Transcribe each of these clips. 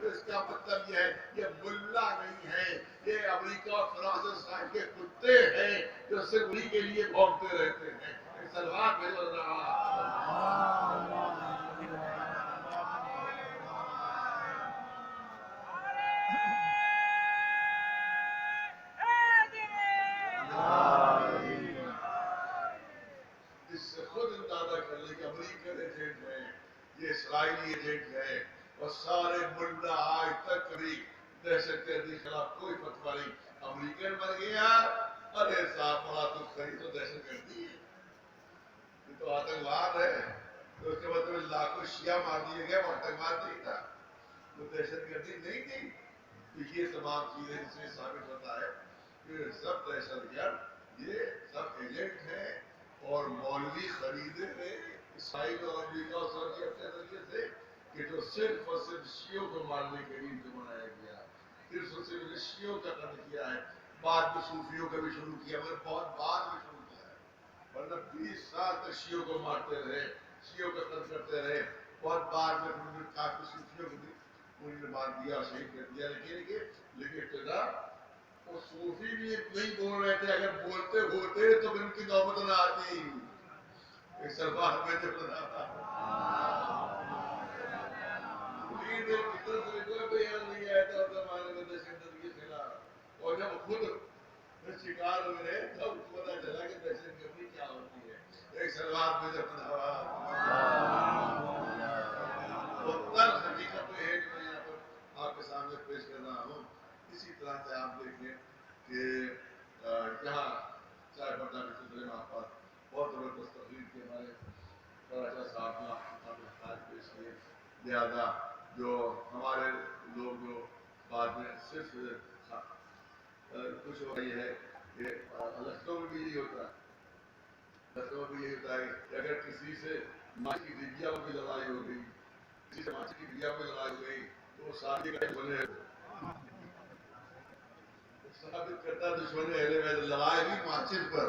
تو اس کا مطلب یہ ہے یہ ملا نہیں ہے، یہ امریکہ اور فرانس کے کتے ہیں جو صرف انہی کے لیے بھونکتے رہتے ہیں۔ سلوات بھیجو اس سے خود اندازہ کر لیں کہ امریکن ایجنٹ ہے، یہ اسرائیلی ایجنٹ ہے، اور سارے ملا آج تک کبھی دہشت گردی خلاف کوئی فتویٰ نہیں۔ امریکن بن گیا، ارے صاحب بڑا تو خرید تو دہشت گردی ہے، یہ تو آتنکواد ہے، تو اس کے مطلب لاکھوں شیعہ مار دیے گئے، وہ آتنکواد نہیں تھا، وہ دہشت گردی نہیں تھی۔ یہ تمام چیزیں جس سے ثابت ہوتا ہے کہ سب دہشت گرد یہ سب ایجنٹ ہیں اور مولوی خریدے گئے اسرائیل اور امریکہ اور سعودی اپنے ذریعے سے، کہ جو صرف اور صرف شیعوں کو مارنے کے لیے جو بنایا گیا، صرف اور صرف شیعوں کا قتل کیا ہے، بعد میں صوفیوں کا بھی شروع کیا، مگر بہت بعد میں شروع کیا ہے، ورنہ 20 سال تک شیعوں کو مارتے رہے، شیعوں کا قتل کرتے رہے، بہت بعد میں انہوں نے کافی صوفیوں کو بھی انہوں نے مار دیا اور شہید کر دیا۔ لیکن ابتدا وہ صوفی بھی نہیں بول رہے تھے، اگر بولتے ہوتے تو ان کی نوبت نہ آتی۔ ایک سلمان میں جو بیان نہیں آیا تھا زمانے میں دہشت گردی کے خلاف، اور جب خود شکار ہو گئے تب پتا چلا کہ دہشت گردی کیا ہوتی ہے۔ ایک سلمان میں جو حقیقت تو ہے جو میں یہاں پر آپ کے سامنے پیش کر رہا ہوں۔ اسی طرح سے آپ دیکھیں کہ یہاں چائے پٹا کے سلسلے میں آپ پر بہت زبردست تقریر کی ہمارے راجہ صاحب نے آپ حقائق پیش کیے، لہذا جو ہمارے لوگ جو بعد میں صرف کچھ ہو گئی ہے کہ لکھنؤ میں بھی یہی ہوتا ہے، لکھنؤ میں یہی ہوتا ہے کہ اگر کسی سے ماچی کی ڈبیا میں بھی لڑائی ہو گئی، کسی سے ماچی کی ڈبیا میں لڑائی ہو گئی تو وہ شادی کا بنے ثابت کرتا دشمن اہل بیت لڑائی بھی ماچس پر،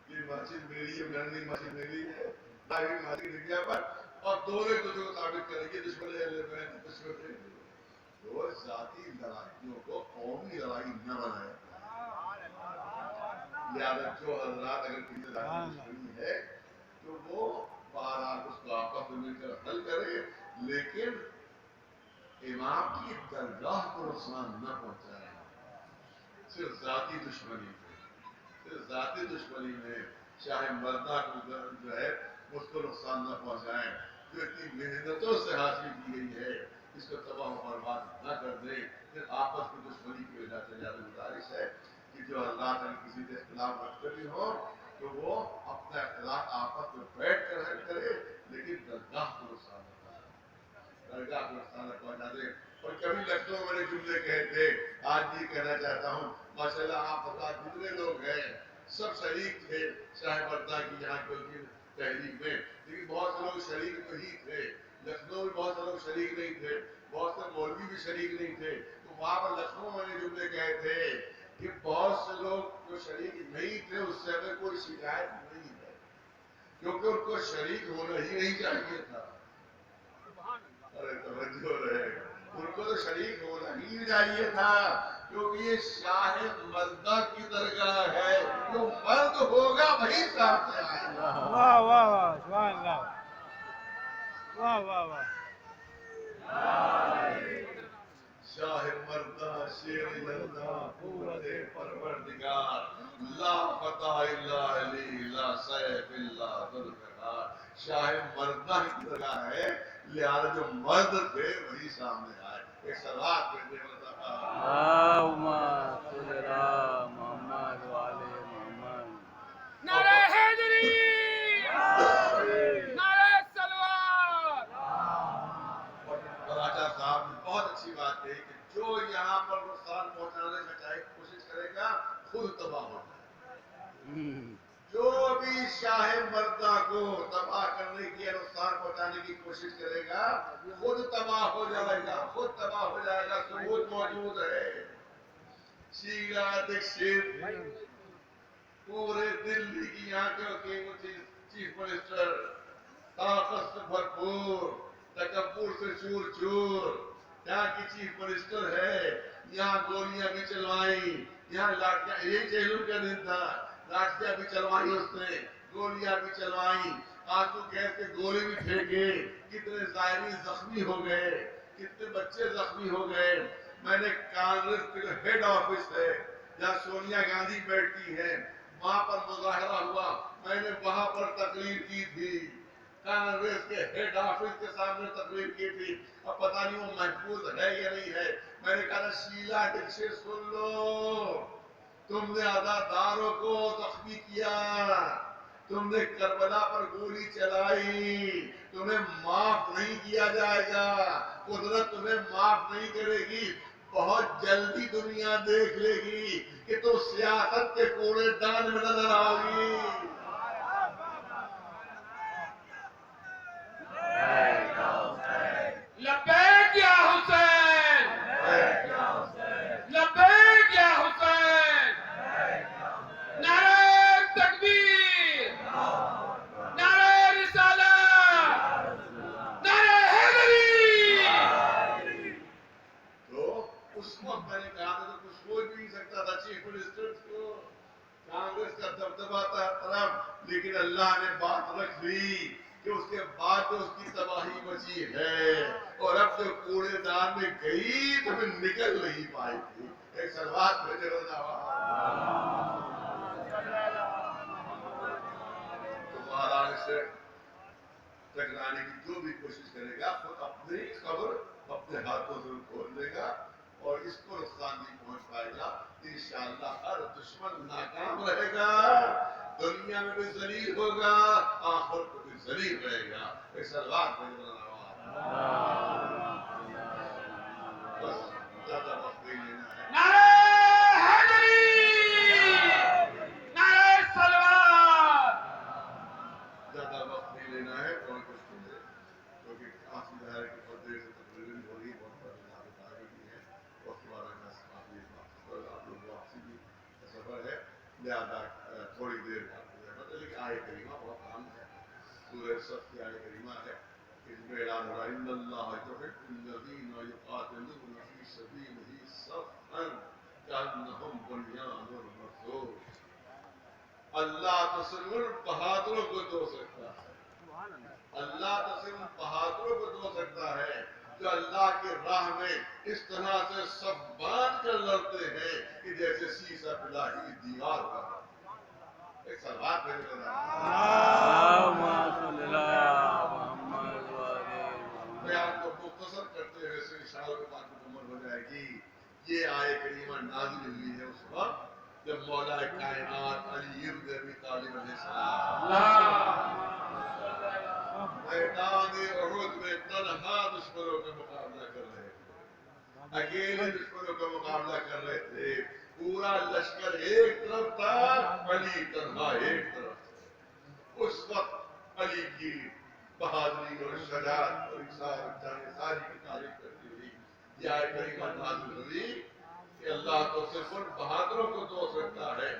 یہ ماچس میری ہے، گھر نہیں ماچس میری ہے، لڑائی بھی ماچس کی ڈبیا پر، اور دونوں کو جو ثابت کریں گے دشمن اہل بیت دشمن تو ذاتی لڑائیوں کو قومی لڑائی نہ بنائے۔ لہذا جو حضرات اگر کسی ذاتی دشمنی ہے تو وہ بہرحال اس کو آپس میں مل کر حل کرے، لیکن امام کی درگاہ کو نقصان نہ پہنچائے۔ صرف ذاتی دشمنی میں، صرف ذاتی دشمنی میں چاہے مردہ کو جو ہے اس کو نقصان نہ پہنچائیں، جو اتنی محنتوں سے حاصل کی گئی ہے اس کو تباہ و برباد نہ کر دیں۔ پھر آپس میں دشمنی کی وجہ سے زیادہ گزارش ہے کہ جو اللہ تعالیٰ کسی سے اختلاف رکھتے بھی ہو تو وہ اپنا اختلاف آپس میں بیٹھ کر حل کرے، لیکن درگاہ کو نقصان نہ پہنچائے، درگاہ کو نقصان نہ پہنچا دے۔ اور کبھی لکھنؤ میں جملے کہے تھے، آج بھی کہنا چاہتا ہوں، ماشاءاللہ آپ حضرات جتنے لوگ ہیں سب شریک تھے شاہ بردہ کی یہاں کی تحریک میں، لیکن بہت سے لوگ شریک نہیں تھے، لکھنؤ میں بہت سے لوگ شریک نہیں تھے، بہت سے مولوی بھی شریک نہیں تھے، تو وہاں پر لکھنؤ میں جملے کہے تھے کہ بہت سے لوگ جو شریک نہیں تھے اس سے ہمیں کوئی شکایت نہیں ہے، کیونکہ ان کو شریک ہونا ہی نہیں چاہیے تھا۔ ارے توجہ رہے، ان کو تو شریک ہونا ہی چاہیے تھا، کیونکہ یہ شاہ مردہ کی درگاہ ہے، جو مرد ہوگا وہی سامنے آئے گا۔ واہ واہ واہ سبحان اللہ، واہ واہ واہ۔ شاہ مردہ شیر یلدا قوت پروردگار، لا فتح الا علی لا سیف الا ذوالفقار۔ شاہ مردہ کی درگاہ ہے، لہذا جو مرد تھے وہی سامنے آئے۔ ایک سلوات پڑھتے ہیں اللہم صلی علی محمد وعلی محمد۔ نعرہ حیدری، نعرہ سلوات۔ راجہ صاحب نے بہت اچھی بات کہی کہ جو یہاں پر نقصان پہنچانے کا چاہے کوشش کرے گا خود تباہ ہو جائے۔ جو بھی شاہ مردہ کو تباہ کرنے کی یا نقصان پہنچانے کی کوشش کرے گا خود تباہ ہو جائے گا، خود تباہ ہو جائے گا۔ ثبوت موجود ہے، شیلا دکشت پورے دلی کی یہاں کے چیف منسٹر، طاقت سے بھرپور، تکبر سے چور چور، یہاں کی چیف منسٹر ہے، یہاں گولیاں بھی چلوائیں، یہاں لاٹیاں، یہی چہلم کا دن تھا، لاٹیاں بھی چلوائی اس نے، گولیاں بھی چلوائیں، آنسو گیس کے گولے بھی پھینکے، کتنے زائرین زخمی ہو گئے، کتنے بچے زخمی ہو گئے۔ میں نے کانگریس کے جو ہیڈ آفس ہے جہاں سونیا گاندھی بیٹھتی ہے وہاں پر مظاہرہ ہوا، میں نے وہاں پر تقریر کی تھی، کانگریس کے ہیڈ آفس کے سامنے تقریر کی تھی۔ اب پتہ نہیں وہ محفوظ ہے یا نہیں ہے۔ میں نے کہا شیلا ڈکشت سن لو، تم نے ازاداروں کو زخمی کیا، تم نے کربلا پر گولی چلائی، تمہیں معاف نہیں کیا جائے گا، قدرت تمہیں معاف نہیں کرے گی۔ بہت جلدی دنیا دیکھ لے گی کہ تم سیاست کے کوڑے دان میں نظر آؤ گی۔ لبیک یا حسین، لبیک یا حسین، نعرہ تکبیر، نعرہ رسالت، نعرہ حیدری۔ تو اس وقت میں نے کہا تھا تو کچھ سوچ بھی نہیں سکتا تھا چیف منسٹر کو، کانگریس کا دبدبا تھا طرف، لیکن اللہ نے بات رکھ دی کہ اس کے بعد جو اس کی تباہی بچی ہے، اور اب جو کوڑے دان میں گئی تو پھر نکل نہیں پائی تھی۔ ایک سلوات بھیجے تو مہاراج سے ٹکرانے کی جو بھی کوشش کرے گا خود اپنی قبر اپنے ہاتھوں سے کھول دے گا اور اس کو نقصان نہیں پہنچ پائے گا۔ انشاءاللہ ہر دشمن ناکام رہے گا، دنیا میں بھی ذلیل ہوگا، آخرت کو بھی ذلیل رہے گا۔ ایک سلوات بھیجے بس زیادہ وقت نہیں لینا ہے۔ نعرہ حیدری، نعرہ سلوات۔ زیادہ وقت نہیں لینا ہے اور کچھ نہیں ہے کیونکہ کافی ظاہر کی بہت دیر سے تقریباً ہو رہی ہے، بہت بڑی آپ آگے بھی ہے، وقت والا کا کافی آپ لوگ واپسی بھی سفر ہے، لہٰذا تھوڑی دیر بعد لیکن آئے کریمہ بہت اہم ہے، سورہ صف کی آئے کریمہ ہے، اس میں اعلان ہو رہا ہے ان اللہ یحب الذین یقاتلون فی سبیلہ صفا کأنہم بنیان مرصوص۔ اللہ تو صرف ان بہادروں کو دو سکتا ہے، اللہ تو صرف ان بہادروں کو دو سکتا ہے جو اللہ کی راہ میں اس طرح سے صف باندھ کر لڑتے ہیں کہ جیسے سیسا پلاہی دیوار پر۔ ایک سلوات بھیجے بیان کو مختصر کرتے ہوئے سے اشاروں کے بعد مکمل ہو جائے گی۔ یہ آیت کریمہ نازل ہوئی ہے اس وقت جب مولا کائنات علی ابن ابی طالب علیہ السلام میدان احد میں تنہا دشمنوں کا مقابلہ کر رہے تھے، اکیلے دشمنوں کا مقابلہ کر رہے تھے، پورا لشکر ایک طرف تھا، علی تنہا ایک طرف تھا۔ اس وقت علی کی بہادری اور شجاعت اور ساری کی تعریف کرتی ہوئی یہ آیت کریمہ نازل ہوئی کہ اللہ تو صرف ان بہادروں کو دو سکتا ہے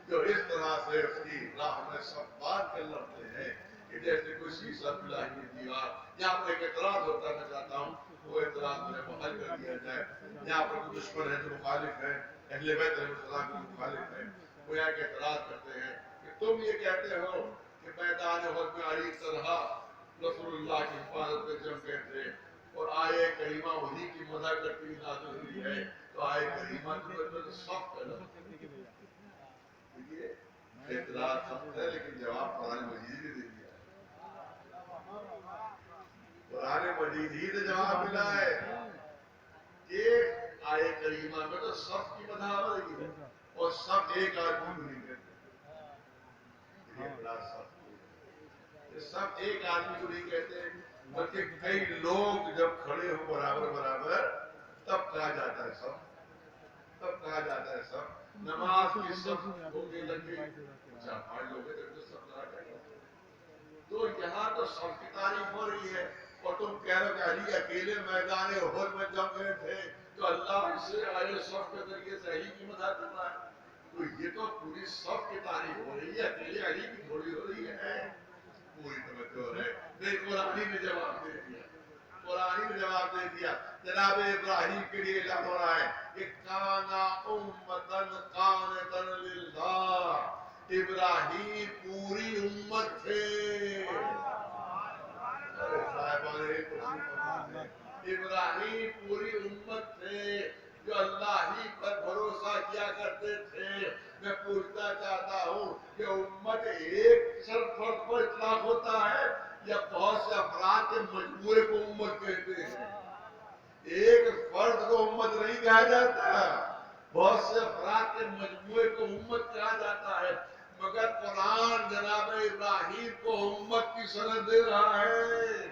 جو اس طرح سے اس کی راہ میں سب باندھ کر لڑتے ہیں کہ جیسے کوئی سیسا پلاہی دیوار۔ یہاں پر ایک اعتراض ہوتا میں چاہتا ہوں وہ اعتراض میں حل کر دیا جائے۔ یہاں پر کوئی دشمن ہے جو مخالف ہے، اہل بیت علیہ السلام کے مخالف ہے، وہ یہاں کے اعتراض کرتے ہیں کہ تم یہ کہتے ہو کہ میدان احد میں علی طلحہ رسول اللہ کی حفاظت میں جم گئے تھے اور آیے کریمہ وہی کی مدح کرتی ہوئی نازل ہوئی ہے، تو آیے کریمہ تو سخت ہے۔ دیکھیے اعتراض سخت ہے لیکن جواب قرآن مجید نے دے دیا ہے، قرآن مجید ہی نے جواب ملا ہے کہ آیے کریمہ میں تو سخت کی مدح ہو رہی ہے اور سب ایک آدمی کو نہیں کہتے، اعتراض سخت سب ایک آدمی کو نہیں کہتے بلکہ کئی لوگ جب کھڑے ہو برابر برابر تب کہا جاتا ہے سب، تب کہا جاتا ہے سب۔ نماز کی صف ہونے لگے، 4-5 لوگ ہیں تو سب کہا جائے گا۔ تو یہاں تو سب کی تعریف ہو رہی ہے اور تم کہہ رہے کہ علی اکیلے میدان احد میں جم گئے تھے تو اللہ سے آئے صف کے ذریعے سے علی کی مدح کر رہا ہے، تو یہ تو پوری صف کی تعریف ہو رہی ہے، اکیلے علی کی تھوڑی ہو رہی ہے۔ پوری توجہ ہے، نہیں قرآن نے جواب دے دیا، قرآن نے جواب دے دیا. جناب ابراہیم کے لیے اعلان ہو رہا ہے کہ کانا امتن قانتن للہ. ابراہیم پوری امت تھے. ابراہیم پوری امت تھے جو اللہ ہی پر بھروسہ کیا کرتے تھے. میں پوچھنا چاہتا ہوں کہ امت ایک فرد پر اطلاق ہوتا ہے یا بہت سے افراد کے مجموعے کو امت کہتے ہیں؟ ایک فرد کو امت نہیں کہا جاتا، بہت سے افراد کے مجموعے کو امت کہا جاتا ہے. مگر قرآن جناب ابراہیم کو امت کی سند دے رہا ہے.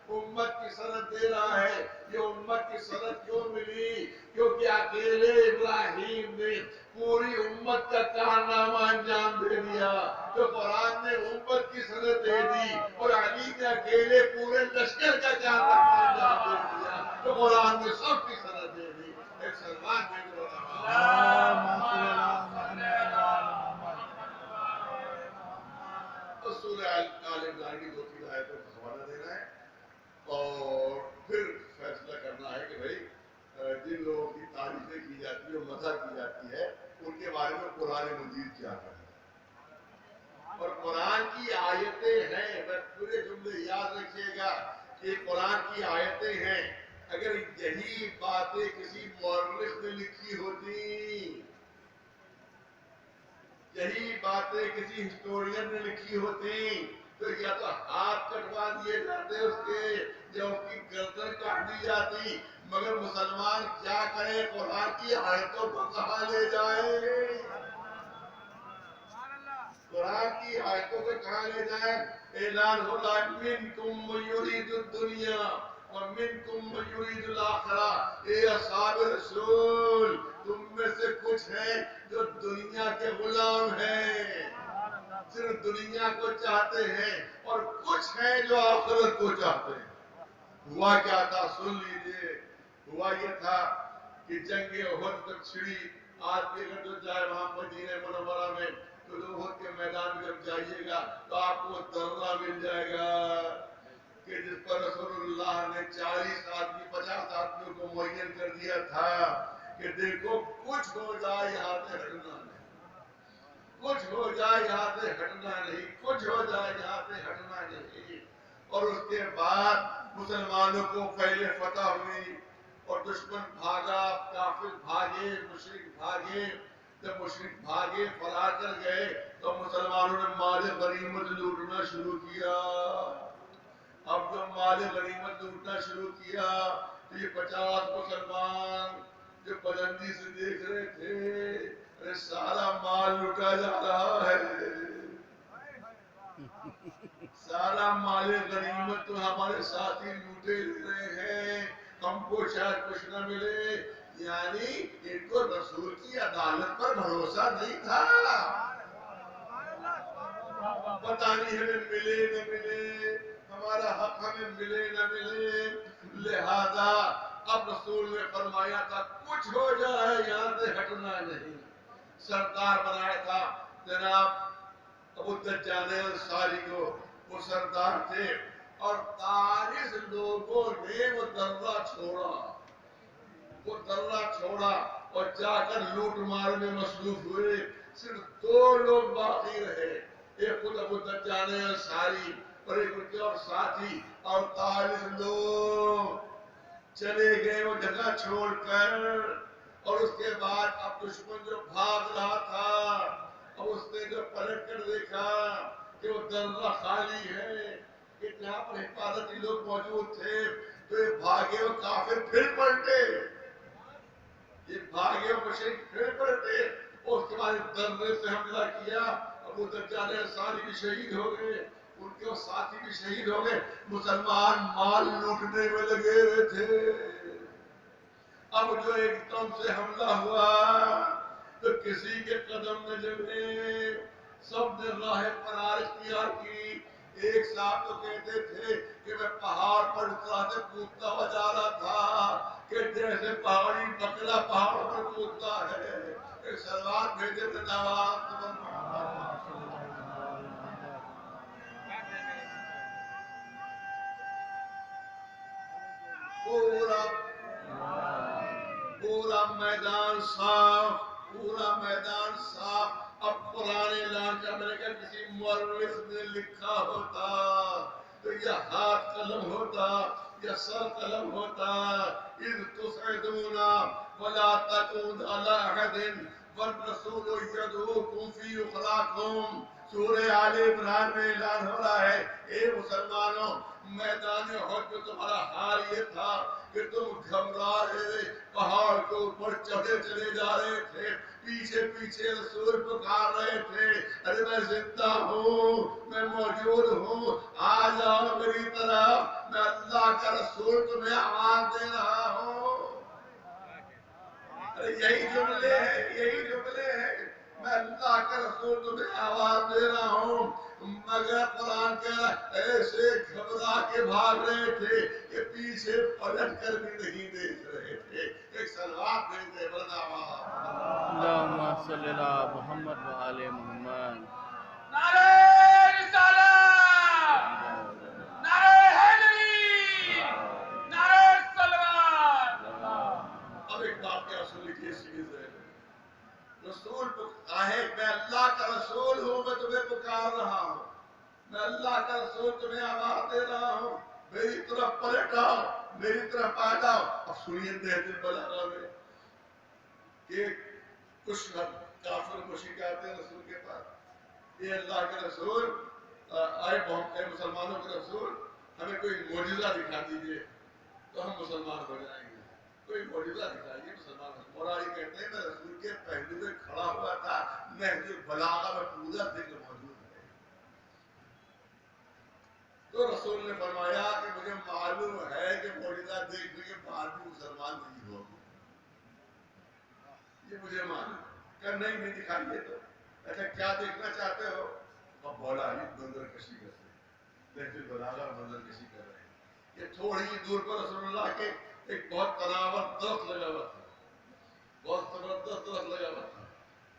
امت کی سند دے رہا ہے. یہ امت کی سند کیوں ملی؟ کیونکہ اکیلے ابراہیم نے پوری امت کا کارنامہ انجام دے دیا. تو قرآن نے امت کی سند دے دی اور علی نے اکیلے پورے لشکر کا کارنامہ انجام دے دیا. تو قرآن نے سب کی سند دے دی. ایک سلمان دے دو. سورہ آل عمران کی 2-3 آیتوں کا حوالہ دینا ہے اور پھر فیصلہ کرنا ہے کہ بھئی جن لوگوں کی تعریفیں کی جاتی ہے اور مدح کی جاتی ہے ان کے بارے میں قرآن مجید کیا کرنا ہے. اور قرآن کی آیتیں ہیں، بس پورے جملے یاد رکھیے گا کہ قرآن کی آیتیں ہیں. اگر یہی باتیں کسی مورخ نے لکھی ہوتی، یہی باتیں کسی ہسٹورین نے لکھی ہوتی تو یا تو ہاتھ کٹوا دیے جاتے اس کے یا اس کی گردن کاٹ دی جاتی. مگر مسلمان کیا کرے؟ قرآن کی آیتوں کو کہاں لے جائے؟ قرآن کی آیتوں کو کہاں لے جائے؟ اعلان ہوگا منکم من یرید الدنیا ومنکم من یرید الآخرہ. اے اصحاب رسول، تم میں سے کچھ ہیں جو دنیا کے غلام ہیں، صرف دنیا کو چاہتے ہیں، اور کچھ ہیں جو آخرت کو چاہتے ہیں. ہوا کیا تھا سن لیجئے. ہوا یہ تھا کہ جنگ احد جب چھڑی، آج بھی اگر جو جائے وہاں مدینہ منورہ میں تو احد کے میدان میں جب جائیے گا تو آپ کو درہ مل جائے گا کہ جس پر رسول اللہ نے 40 آدمی 50 آدمیوں کو معین کر دیا تھا کہ دیکھو کچھ ہو جائے یہاں سے ہٹنا نہیں، کچھ ہو جائے یہاں سے ہٹنا نہیں، کچھ ہو جائے یہاں سے ہٹنا نہیں. اور اس کے بعد مسلمانوں کو پہلے فتح ہوئی اور دشمن بھاگا، کافر بھاگے، مشرک بھاگے. جب مشرک بھاگے فرار کر گئے تو مسلمانوں نے مال غنیمت لوٹنا شروع کیا. اب جب مال غنیمت لوٹنا شروع کیا تو یہ 50 مسلمان جو بلندی سے دیکھ رہے تھے، ارے سارا مال لوٹا جا رہا ہے، سارا مال غنیمت تو ہمارے ساتھی لوٹے لے رہے ہیں، ہم کو شاید کچھ نہ ملے. یعنی ان کو رسول کی عدالت پر بھروسہ نہیں تھا. پتہ نہیں ہمیں ملے نہ ملے، ہمارا حق ہمیں ملے نہ ملے. لہذا اب رسول نے فرمایا تھا کچھ ہو جائے یہاں سے ہٹنا نہیں. سردار بنایا تھا جناب ابو دجانہ انصاری کو، وہ سردار تھے اور 40 لوگوں نے وہ درہ چھوڑا. وہ درہ چھوڑا اور جا کر لوٹ مار میں مصروف ہوئے. صرف 2 لوگ باقی رہے، ایک خود ابو دجانہ انصاری اور ایک ان کے اور ساتھی، اور 40 لوگ چلے گئے وہ جگہ چھوڑ کر. اور اس کے بعد اب دشمن جو بھاگ رہا تھا، اب اس نے جو پلٹ کر دیکھا کہ وہ درہ خالی ہے، کہ جہاں پر حفاظتی لوگ موجود تھے تو یہ بھاگے وہ کافر پھر پلٹے، یہ بھاگے وہ مشرک پھر پلٹے. اس کے بعد درے سے حملہ کیا. ابو دجانہ انصاری بھی شہید ہو گئے، ان کے ساتھی بھی شہید ہو گئے. مسلمان مال لوٹنے میں لگے ہوئے تھے. اب جو ایک دم سے حملہ ہوا تو کسی کے قدم نہ جمے، سب نے راہ فرار اختیار کی. ایک صاحب تو کہتے تھے کہ میں پہاڑ پر اس طرح سے کودتا ہوا جا رہا تھا کہ جیسے پہاڑی بکرا پہاڑ پر کودتا ہے. ایک سلوات بھیجے تھے پورا میدان صاف، پورا میدان صاف۔ اب قرآن اعلان کیا، میں نے کہا کسی مورخ نے لکھا ہوتا تو یہ ہاتھ قلم ہوتا یا سر قلم ہوتا۔ اذ تصعدون ولا تكون على احد والرسول يدعوكم في اخراكم۔ سورہ آل عمران میں اعلان ہو رہا ہے، اے مسلمانوں، میدان احد میں تمہارا حال یہ تھا کہ تم گھبرا رہے، پہاڑ کے اوپر چڑھے چلے جا رہے تھے، پیچھے پیچھے رسول پکار رہے تھے، ارے میں زندہ ہوں، میں موجود ہوں، آ جاؤ میری طرف، میں اللہ کا رسول تمہیں آواز دے رہا ہوں۔ ارے یہی جملے ہیں، یہی جملے ہیں، میں اللہ کا رسول تمہیں آواز دے رہا ہوں۔ مگر قرآن کہہ رہا ایسے گھبرا کے بھاگ رہے تھے کہ پیچھے پلٹ کر بھی نہیں دیکھ رہے تھے۔ ایک صلوات بھیج دے بلناوا۔ اللہم صلی اللہ محمد و آل محمد۔ نعرہ رسالت، نعرہ حیدری، نعرہ صلوات۔ اب ایک بات کیا سن لیجیے سیدھے سے، رسول ہے، میں اللہ کا رسول ہوں، میں تمہیں پکار رہا ہوں، میں اللہ کا رسول تمہیں آواز دے رہا ہوں، میری طرف پلٹ آؤ، میری طرف آ جاؤ۔ اب سنیے نہج البلاغہ میں کہ کچھ کافر مشرک آتے ہیں رسول کے پاس، اے اللہ کے رسول، اے مسلمانوں کے رسول، ہمیں کوئی معجزہ دکھا دیجئے تو ہم مسلمان ہو جائیں گے، کوئی معجزہ دکھائیے مسلمان۔ مولانا کہتے ہیں میں رسول کے پہلو میں کھڑا ہوا تھا، نہج البلاغہ میں پورا ذکر موجود ہے۔ تو رسول نے فرمایا کہ مجھے معلوم ہے کہ معجزہ دیکھنے کے بعد بھی مسلمان نہیں ہوگا، یہ مجھے معلوم ہے کہ نہیں دکھائیے تو اچھا کیا دیکھنا چاہتے ہو؟ اب بولا منظر کشی کرتے ہیں، نہج البلاغہ منظر کشی کر رہے ہیں۔ یہ تھوڑی ہی دور پر رسول اللہ کے ایک بہت تناور درخت لگا ہوا تھا، بہت زبردست درخت لگا ہوا تھا۔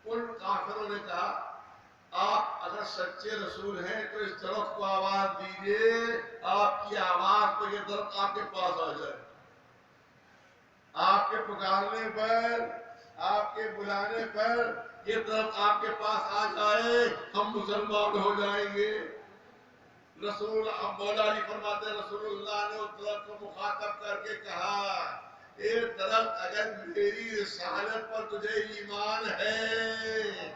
ان کافروں نے کہا آپ اگر سچے رسول ہیں تو اس درخت کو آواز دیجئے، آپ کی آواز پہ یہ درخت آپ کے پاس آ جائے، آپ کے پکارنے پر، آپ کے بلانے پر یہ درخت آپ کے پاس آ جائے، ہم مسلمان ہو جائیں گے۔ رسول مولا علی فرماتے ہیں رسول اللہ نے اس درخت کو مخاطب کر کے کہا، اے درخت اگر میری رسالت پر تجھے ایمان ہے،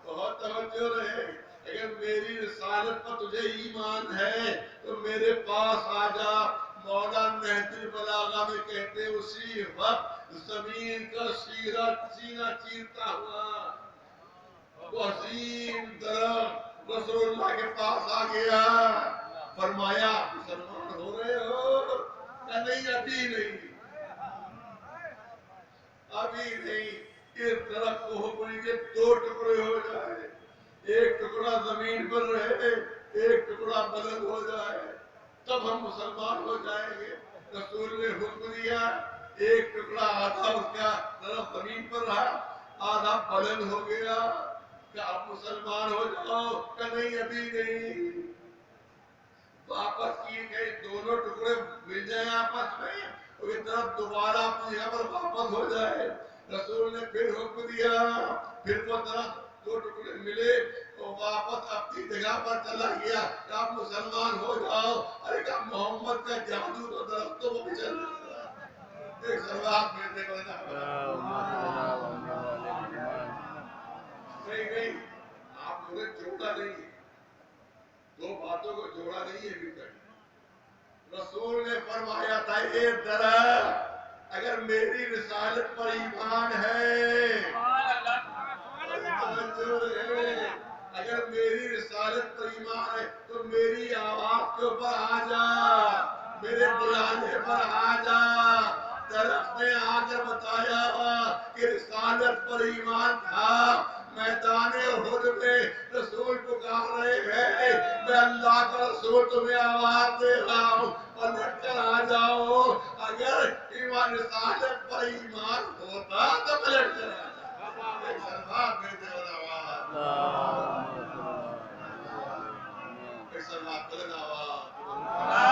بہت توجہ رہے، اگر میری رسالت پر تجھے ایمان ہے تو میرے پاس آ جا۔ مولا نہج البلاغہ میں کہتے اسی وقت زمین کا سینہ چیرتا ہوا وہ عظیم درخت رسول اللہ کے پاس آ گیا، فرمایا مسلمان ہو رہے ہو؟ کہ نہیں ابھی نہیں، ابھی نہیں۔ اس درخت کو حکم دیجیے دو ٹکڑے ہو جائے، ایک ٹکڑا زمین پر رہے، ایک ٹکڑا بلند ہو جائے، تب ہم مسلمان ہو جائیں گے۔ رسول نے حکم دیا، ایک ٹکڑا آدھا اس کا درخت زمین پر رہا، آدھا بلند ہو گیا، کہ آپ مسلمان ہو جاؤ، کہ نہیں ابھی نہیں۔ واپس کیے گئے دونوں ٹکڑے مل جائیں آپس میں، اور یہ طرف دوبارہ اپنی جگہ پر واپس ہو جائے۔ رسول نے پھر حکم دیا، پھر وہ طرف دو ٹکڑے ملے تو واپس اپنی جگہ پر چلا گیا کہ آپ مسلمان ہو جاؤ۔ ارے کہ محمد کا جادو تو درختوں کو بھی چل رہا ہے۔ ایک سروات میں دے بنا نہیں، آپ نے جوڑا نہیں، دو باتوں کو جوڑا نہیں ہے ابھی تک۔ رسول نے فرمایا تھا اے درخت اگر میری رسالت پر ایمان ہے، اگر میری رسالت پر ایمان ہے تو میری آواز کے اوپر آ جا، میرے بلانے پر آ جا۔ درخت نے آ کر بتایا کہ رسالت پر ایمان تھا، میدان احد میں رسول پکار رہے ہیں، میں اللہ کا رسول تمہیں آواز دے رہا ہوں، پلٹ کر آ جاؤ۔ اگر ایمان رسالت پر ایمان ہوتا تو پلٹ کر آ جاؤ۔ ایک سلوات بھیجے آواز، ایک سلوات بلند آواز۔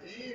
3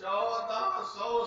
1400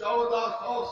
1400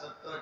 70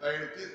35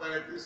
35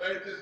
35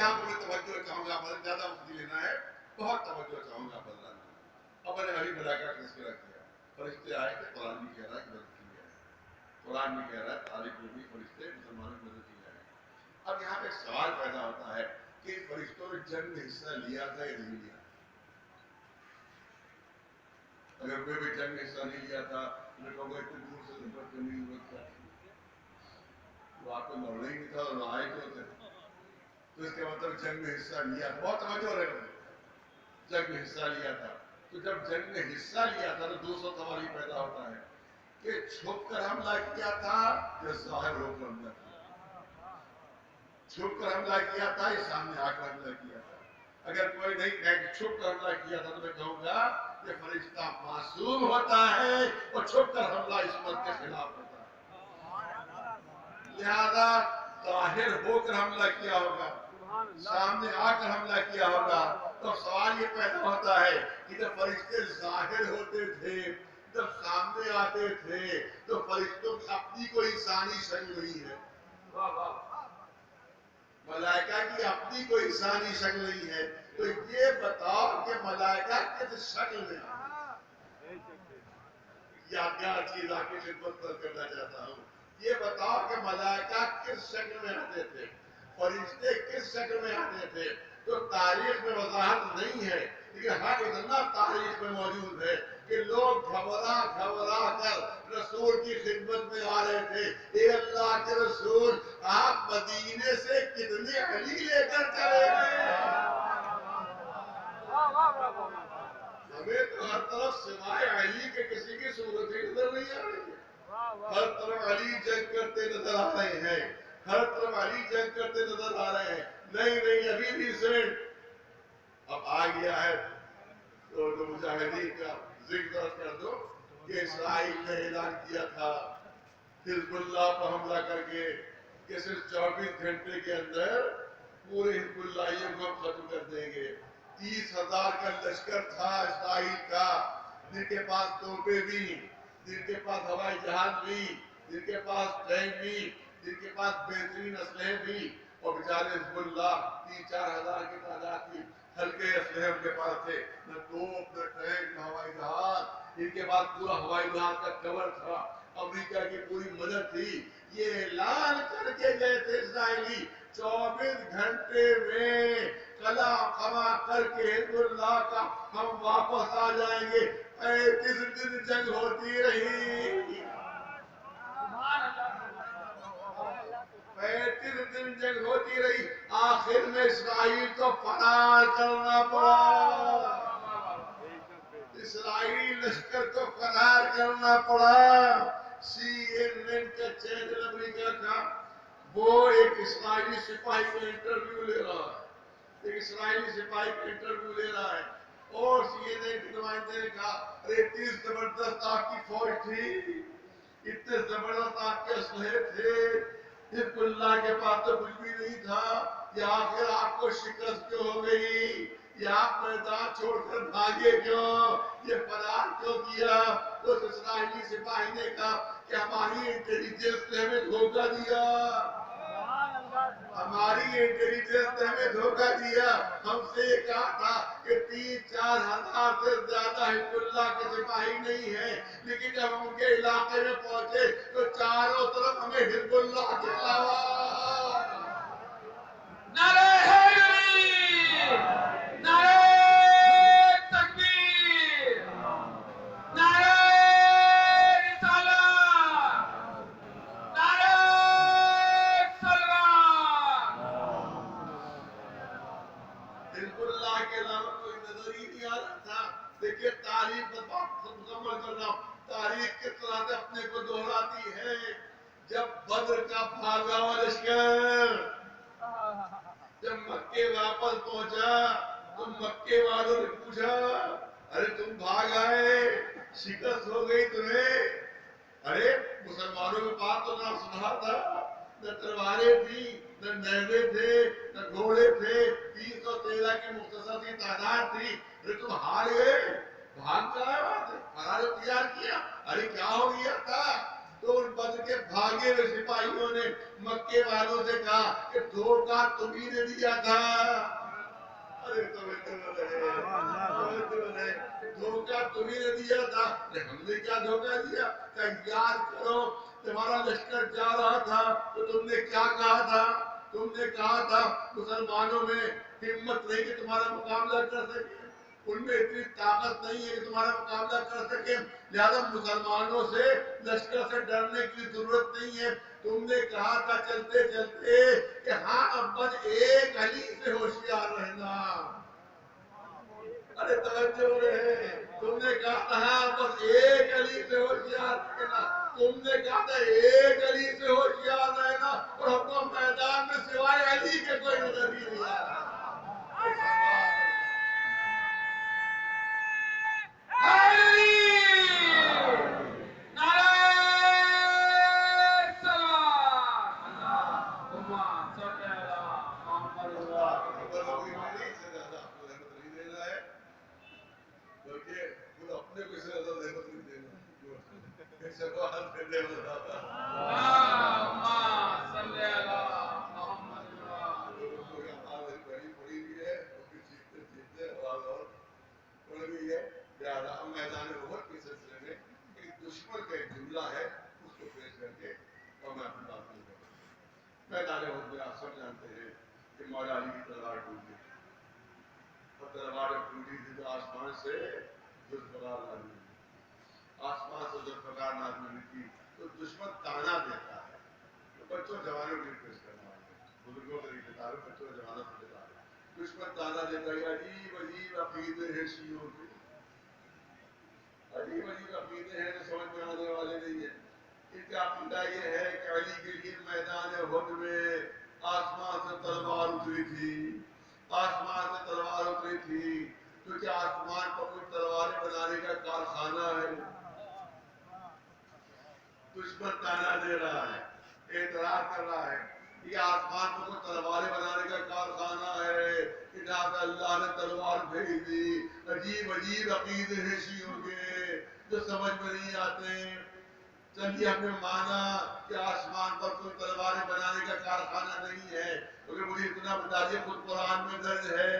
یہاں پر میں توجہ چاہوں گا، بہت زیادہ وقت لینا ہے، بہت توجہ چاہوں گا بدلا اب میں نے علی ملائکہ کا تذکرہ کیا، فرشتے آئے کہ قرآن بھی کہہ رہا ہے کہ مدد کی جائے، قرآن بھی کہہ رہا ہے تاریخ میں بھی فرشتے مسلمانوں کی مدد کی جائے۔ اب یہاں پہ ایک سوال پیدا ہوتا ہے کہ فرشتوں نے جنگ میں حصہ لیا تھا یا نہیں لیا؟ اگر کوئی بھی جنگ میں حصہ نہیں لیا تھا تو میں کہوں گا اتنی دور سے ضرورت کرنے کی ضرورت کیا تھی؟ وہ آپ کو لڑنا ہی نہیں تھا اور آئے کیوں تھے؟ تو اس کے مطلب جنگ میں حصہ لیا تھا، بہت توجہ رہے گا، جنگ میں حصہ لیا تھا۔ تو جب جنگ میں حصہ لیا تھا تو دوسرا سوال یہ پیدا ہوتا ہے کہ چھپ کر حملہ کیا تھا یا ظاہر ہو کر حملہ کیا؟ چھپ کر حملہ کیا تھا یا سامنے آ کر حملہ کیا تھا؟ اگر کوئی نہیں کہے کہ چھپ کر حملہ کیا تھا تو میں کہوں گا کہ فرشتہ معصوم ہوتا ہے اور چھپ کر حملہ عصمت کے خلاف ہوتا ہے، لہذا ظاہر ہو کر حملہ کیا ہوگا، سامنے آ کر حملہ کیا ہوگا۔ تو سوال یہ پیدا ہوتا ہے کہ جب فرشتے ظاہر ہوتے تھے، جب سامنے آتے تھے تو فرشتوں کی اپنی کوئی انسانی شکل نہیں ہے، ملائکہ کی اپنی کوئی انسانی شکل نہیں ہے، تو یہ بتاؤ کہ ملائکہ کس شکل میں یادگار چیز آپ کی خدمت پر کرنا چاہتا ہوں، یہ بتاؤ کہ ملائکہ کس شکل میں آتے تھے، فرشتے کس شکل میں آتے تھے؟ تو تاریخ میں وضاحت نہیں ہے، لیکن ہر اتنا تاریخ میں موجود ہے کہ لوگ گھبرا کر رسول کی خدمت میں آ رہے تھے، اے اللہ کے رسول آپ مدینے سے کتنے علی لے کر چلے گئے؟ ہمیں تو ہر طرف سوائے علی کے کسی کی صورت ہی نظر نہیں آ رہی ہے، ہر طرف علی جنگ کرتے نظر آ رہے ہیں، ہر طرف علی جنگ کرتے نظر آ رہے ہیں۔ نہیں ابھی ریسنٹ اب آ گیا ہے تو مجاہدین کا ذکر کر دو کہ اسرائیل نے اعلان کیا تھا حزب اللہ پر حملہ کر کے کہ صرف 24 گھنٹے کے اندر پورے حزب اللہیوں کو ہم ختم کر دیں گے۔ 30,000 کا لشکر تھا اسرائیل کا، جن کے پاس توپیں بھی، جن کے پاس ہوائی جہاز بھی، جن کے پاس ٹینک بھی، جن کے پاس بہترین اسلحے بھی، اور بیچارے حزب اللہ 3-4 ہزار کی تعداد تھی، ہلکے اسلحے ان کے پاس تھے، نہ توپ نہ ٹینک نہ ہوائی جہاز، ان کے پاس پورا ہوائی جہاز کا کور تھا، امریکہ کی پوری مدد تھی۔ یہ اعلان کر کے گئے تھے اسرائیلی 24 گھنٹے میں قلع قمع کر کے حزب اللہ کا ہم واپس آ جائیں گے۔ 35 دن جنگ ہوتی رہی، 35 دن جنگ ہوتی رہی، آخر میں اسرائیل کو فرار کرنا پڑا، اسرائیلی لشکر کو فرار کرنا پڑا۔ CNN کا چینل امریکہ کا وہ ایک اسرائیلی سپاہی کا انٹرویو لے رہا ہے، ایک اسرائیلی سپاہی کا انٹرویو لے رہا ہے، اور CNN کے نمائندے نے کہا ارے اتنی زبردست آپ کی فوج تھی، اتنے زبردست آپ کے اسلحے تھے، حزب اللہ کے پاس تو کچھ بھی نہیں تھا، یا آخر آپ کو شکست کیوں ہو گئی، یا آپ میدان چھوڑ کر بھاگے کیوں، یہ فرار کیوں کیا؟ تو اس اسرائیلی سپاہی نے کہا کہ ہماری انٹیلیجنس نے ہمیں دھوکہ دیا، ہماری انٹیلیجنس نے ہمیں دھوکہ دیا، ہم سے یہ کہا تھا کہ 3-4 ہزار سے زیادہ حزب اللہ کے سپاہی نہیں ہیں، لیکن جب ہم ان کے علاقے میں پہنچے تو چاروں طرف ہمیں حزب اللہ کے علاوہ نعرہ حیدری، نعرہ تکبیر، نعرہ رسالت، نعرہ سلوات۔ حزب اللہ کے علاوہ کوئی نظر ہی نہیں آ رہا تھا۔ دیکھیے تاریخ مکمل کر رہا ہوں، تاریخ کس طرح سے اپنے کو دہراتی ہے۔ جب بدر کا بھاگا ہوا لشکر جب مکے واپس پہنچا تو مکے والوں نے پوچھا ارے تم بھاگ آئے، شکست ہو گئی تمہیں؟ ارے مسلمانوں کے پاس تو نہ سنا تھا، نہ تلواریں تھی، نہ نیزے تھے، نہ گھوڑے تھے، 313 کی مختصر سی تعداد تھی، ارے تم ہار گئے، بھاگ کر آئے وہاں سے، فرار اختیار کیا، ارے کیا ہو گیا تھا؟ تو ان بدر کے بھاگے ہوئے سپاہیوں نے مکے والوں سے کہا کہ دھوکہ تمہیں نے دیا تھا. ارے دھوکہ تمہیں نے دیا تھا. ہم نے کیا دھوکہ دیا؟ کہ یاد کرو تمہارا لشکر جا رہا تھا تو تم نے کیا کہا تھا؟ تم نے کہا تھا مسلمانوں میں ہمت نہیں کہ تمہارا مقابلہ کر سکے، ان میں اتنی طاقت نہیں ہے کہ تمہارا مقابلہ کر سکے، لہذا مسلمانوں سے لشکر سے ڈرنے کی ضرورت نہیں ہے. تم نے کہا تھا چلتے چلتے کہ ہاں اب بس ایک علی سے ہوشیار رہنا. ارے توجہ رہے، تم نے کہا تھا ہاں بس ایک علی سے ہوشیار رہنا. تم نے کہا تھا ایک علی سے ہوشیار رہنا اور ہم کو میدان میں سوائے علی کے کوئی نظر ہی نہیں آ رہا. دشمن کا ایک جملہ ہے اس کو پیش کر کے اور میں اپنی بات نہیں کروں. میدان احد میں آپ سب جانتے ہیں کہ مولا علی کی تلوار ٹوٹی اور تلوار ٹوٹی تھی تو آسمان سے ذوالفقار نازل ہوئی. آسمان سے ذوالفقار نازل ہوئی تھی تو دشمن تانا دیتا ہے. تو بچوں جوانوں کے پیش کرنا ہے، بزرگوں کے لیے تعارف، بچوں جوانوں کے لیے تعارف. دشمن تانا دیتا ہے عجیب عجیب عقیدے ہیں شیعوں کے، عجیب عجیب عقیدے ہیں جو سمجھ میں آنے والے نہیں ہیں. ان کا عقیدہ یہ ہے کہ علی کے لیے میدان احد میں آسمان سے تلوار اتری تھی، آسمان سے تلوار اتری تھی کیونکہ آسمان پر کوئی تلواریں بنانے کا کارخانہ ہے. دشمن تانا دے رہا ہے، اعتراض کر رہا ہے یہ آسمان پر کوئی تلواریں بنانے کا کارخانہ ہے کہ جہاں سے اللہ نے تلوار بھیج دی. عجیب عجیب عقیدے ہیں شیعوں کے جو سمجھ میں نہیں آتے. چلیے ہم نے مانا کہ آسمان پر کوئی تلواریں بنانے کا کارخانہ نہیں ہے، مگر مجھے اتنا بتا دیے خود قرآن میں درج ہے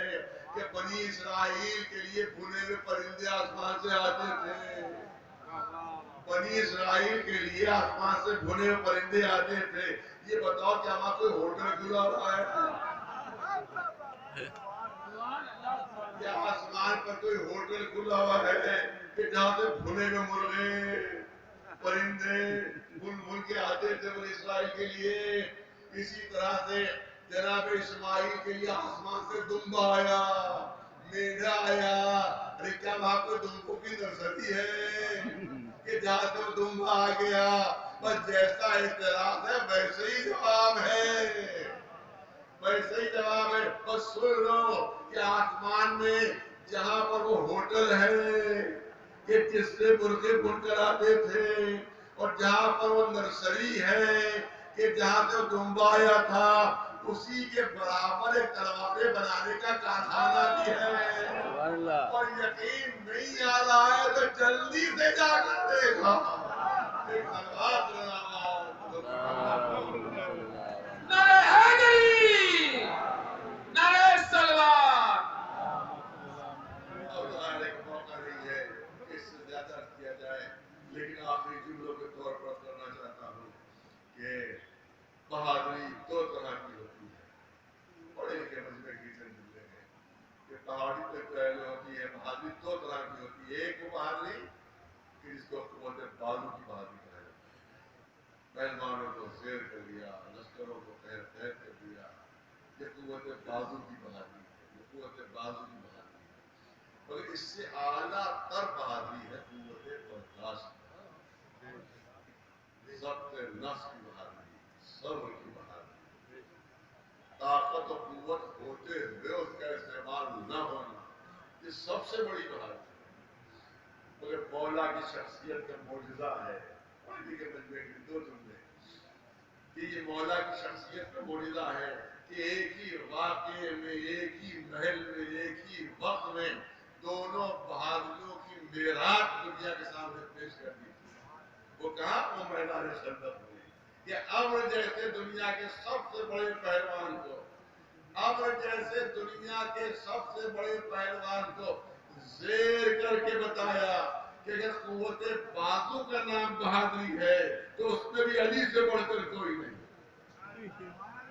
کہ بنی اسرائیل کے لیے بھنے ہوئے پرندے آسمان سے آتے تھے. بنی اسرائیل کے لیے آسمان سے بھنے ہوئے پرندے آتے تھے. یہ بتاؤ کہ وہاں کوئی ہوٹل کھلا ہوا ہے کیا؟ آسمان پر کوئی ہوٹل کھلا ہوا ہے کہ جہاں سے بھنے ہوئے مرغے پرندے بن بن کے آتے تھے بنی اسرائیل کے لیے؟ اسی طرح سے جناب اسماعیل کے لیے آسمان سے دمبا آیا، میڈا آیا. ارے کیا وہاں کوئی دمبوں کی نرسری ہے کہ جہاں سے وہ دمبا آ گیا؟ بس جیسا اعتراض ہے ویسے ہی جواب ہے، ویسے ہی جواب ہے. بس سن لو کہ آسمان میں جہاں پر وہ ہوٹل ہے کہ جس سے مرغے بن کر آتے تھے، اور جہاں پر وہ نرسری ہے کہ جہاں سے وہ دمبا آیا تھا، اسی کے برابر ایک تلواریں بنانے کا کارخانہ بھی ہے. اور یقین نہیں آ رہا ہے تو جلدی سے جا کر دیکھا. ایک تلوار نعرہ حیدری، نعرہ سلوان. ایک موقع نہیں ہے اس سے زیادہ کیا جائے، لیکن آخری جملوں کے طور پر کرنا چاہتا ہوں کہ بہادری دو طرح کی ہوتی ہے. بڑے لکھے مجمع کی چند جملے ہیں کہ پہاڑی پہ پہلے ہوتی ہے. بہادری دو طرح کی ہوتی ہے. ایک وہ بہادری کہ جس کو بولتے بازو کی بہادری کہا جاتا ہے، پہلوانوں کو زیر کر دیا، لشکروں کو پیر پیر کر دیا. یہ قوت بازو کی بہادری ہے، یہ قوت بازو کی بہادری ہے. مگر اس سے اعلیٰ تر بہادری ہے قوت برداشت، ضبط نفس کی بہادری، صبر کی بہادری. طاقت و قوت ہوتے ہوئے اس کا استعمال نہ ہونا، یہ سب سے بڑی بہادری ہے. مگر مولا کی شخصیت کا معجزہ ہے. کے مجمع کے دو جملے کہ یہ مولا کی شخصیت کا معجزہ ہے کہ ایک ہی واقعے میں، ایک ہی محل میں، ایک ہی وقت میں دونوں بہادریوں کی معراج دنیا کے سامنے پیش کر دی تھی. وہ کہا وہ میدان خندق میں کہ عمرو جیسے دنیا کے سب سے بڑے پہلوان کو، عمرو جیسے دنیا کے سب سے بڑے پہلوان کو زیر کر کے بتایا کہ اگر قوت بازو کا نام بہادری ہے تو اس میں بھی علی سے بڑھ کر کوئی نہیں،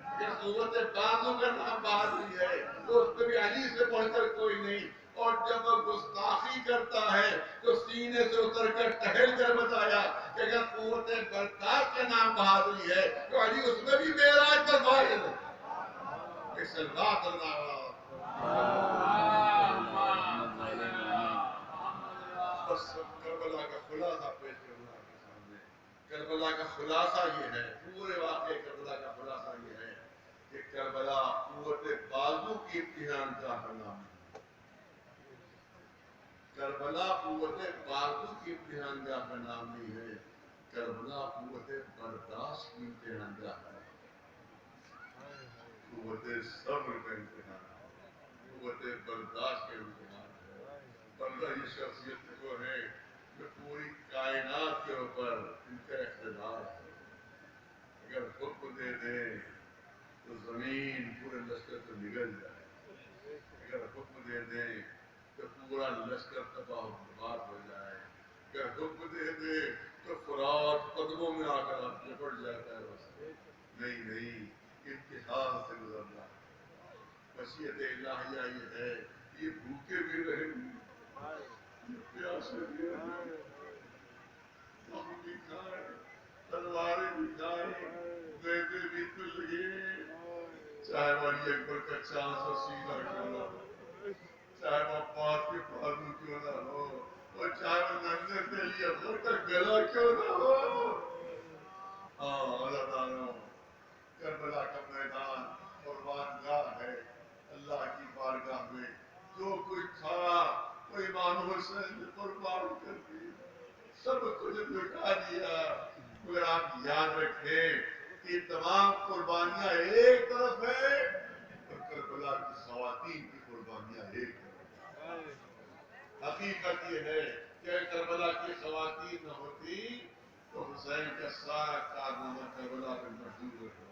اگر قوت بازو کا نام بہادری ہے تو اس میں بھی علی سے بڑھ کر کوئی نہیں۔ اور جب وہ گستاخی کرتا ہے تو سینے سے اتر کر ٹہل کر بتایا کہ اگر قوت برداشت کا نام بہادری ہے تو علی اس میں بھی معراج پر فائز ہے۔ سلوات اللہ بس کربلا کا خلاصہ پیش کرنا آپ کے سامنے۔ کربلا کا خلاصہ یہ ہے، پورے واقعے کربلا کا خلاصہ یہ ہے کہ کربلا قوت بازو کی امتحان کا نام ہے۔ کربلا قوت بازو کی امتحان کا نام نہیں ہے، کربلا قوت برداشت کی امتحان کا ہے، قوت صبر کا امتحان ہے، قوت برداشت کا امتحان ہے۔ بندہ یہ شخصیت وہ ہے جو پوری کائنات کے اوپر ان کا اقتدار ہے، اگر حکم دے دے تو زمین پورے لشکر سے نگل جائے، اگر حکم دے دے تو پورا لشکر تباہ و برباد ہو جائے، اگر حکم دے دے تو فرات قدموں میں آ کر لپٹ جاتا ہے۔ بس نہیں امتحان سے گزرنا ہے۔ مشیت الہیہ یہ ہے، یہ بھوکے بھی رہیں گے، یہ پیاسے بھی رہیں گے، ہم بھی کھائیں، تلواریں بھی کھائیں، بیٹے بھی تل گئے، چاہے ولی اکبر کا 400 سینہ کیوں نہ ہو، چاہے وہ عباس کے بازو کیوں نہ ہو، اور چاہے وہ ننگے علی اکبر کا گلا کیوں نہ ہو۔ اللہ تعالیٰ کربلا کا میدان قربان گاہ ہے، اللہ کی بارگاہ میں جو کچھ تھا وہ امام حسین نے قربان کر دی، سب کچھ لٹا دیا۔ مگر آپ یاد رکھیں کہ تمام قربانیاں ایک طرف ہے اور کربلا کی خواتین کی قربانیاں ایک طرف ہے۔ حقیقت یہ ہے کہ کربلا کی خواتین نہ ہوتی تو حسین کا سارا کارنامہ کربلا میں محدود ہوتا